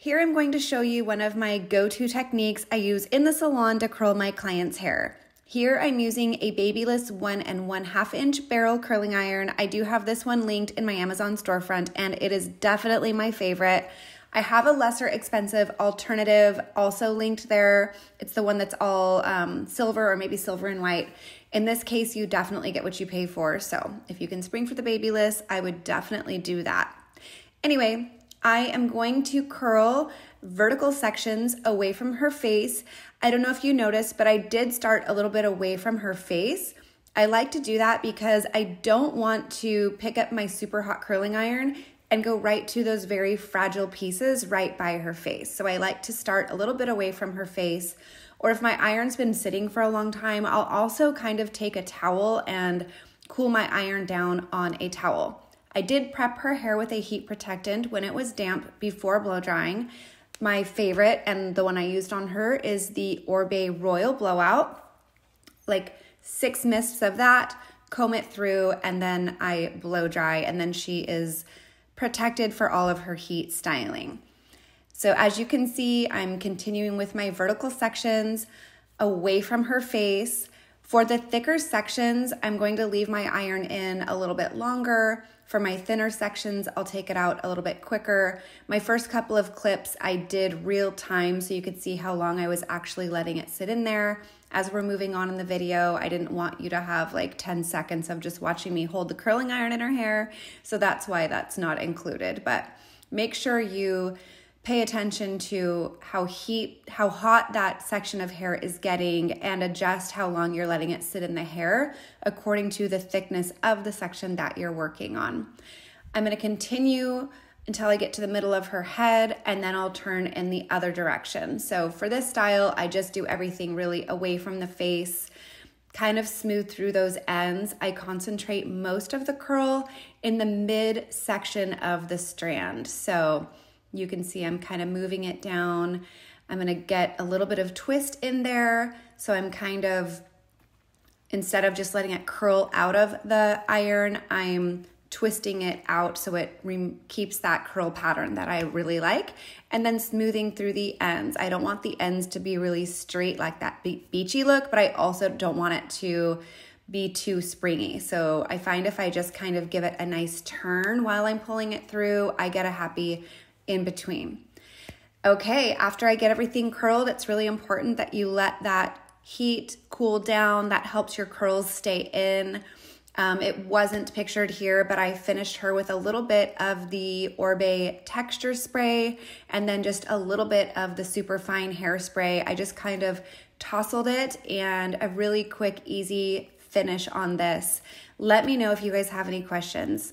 Here I'm going to show you one of my go-to techniques I use in the salon to curl my clients' hair. Here I'm using a Babyliss 1 1/2 inch barrel curling iron. I do have this one linked in my Amazon storefront and it is definitely my favorite. I have a lesser expensive alternative also linked there. It's the one that's all silver or maybe silver and white. In this case, you definitely get what you pay for. So if you can spring for the Babyliss, I would definitely do that. Anyway, I am going to curl vertical sections away from her face. I don't know if you noticed, but I did start a little bit away from her face. I like to do that because I don't want to pick up my super hot curling iron and go right to those very fragile pieces right by her face. So I like to start a little bit away from her face, or if my iron's been sitting for a long time, I'll also kind of take a towel and cool my iron down on a towel. I did prep her hair with a heat protectant when it was damp before blow drying. My favorite and the one I used on her is the Orbe Royal Blowout. Like 6 mists of that, comb it through, and then I blow dry, and then she is protected for all of her heat styling. So as you can see, I'm continuing with my vertical sections away from her face. For the thicker sections, I'm going to leave my iron in a little bit longer. For my thinner sections, I'll take it out a little bit quicker. My first couple of clips I did real time so you could see how long I was actually letting it sit in there. As we're moving on in the video, I didn't want you to have like 10 seconds of just watching me hold the curling iron in her hair, so that's why that's not included. But make sure you pay attention to how hot that section of hair is getting and adjust how long you're letting it sit in the hair according to the thickness of the section that you're working on. I'm going to continue until I get to the middle of her head, and then I'll turn in the other direction. So for this style, I just do everything really away from the face, kind of smooth through those ends. I concentrate most of the curl in the mid section of the strand. So you can see I'm kind of moving it down. I'm gonna get a little bit of twist in there. So I'm kind of, instead of just letting it curl out of the iron, I'm twisting it out so it keeps that curl pattern that I really like. And then smoothing through the ends. I don't want the ends to be really straight like that beachy look, but I also don't want it to be too springy. So I find if I just kind of give it a nice turn while I'm pulling it through, I get a happy in between. Okay, after I get everything curled, it's really important that you let that heat cool down. That helps your curls stay in. It wasn't pictured here, but I finished her with a little bit of the Orbe texture spray and then just a little bit of the super fine hairspray. I just kind of tousled it, and a really quick, easy finish on this. Let me know if you guys have any questions.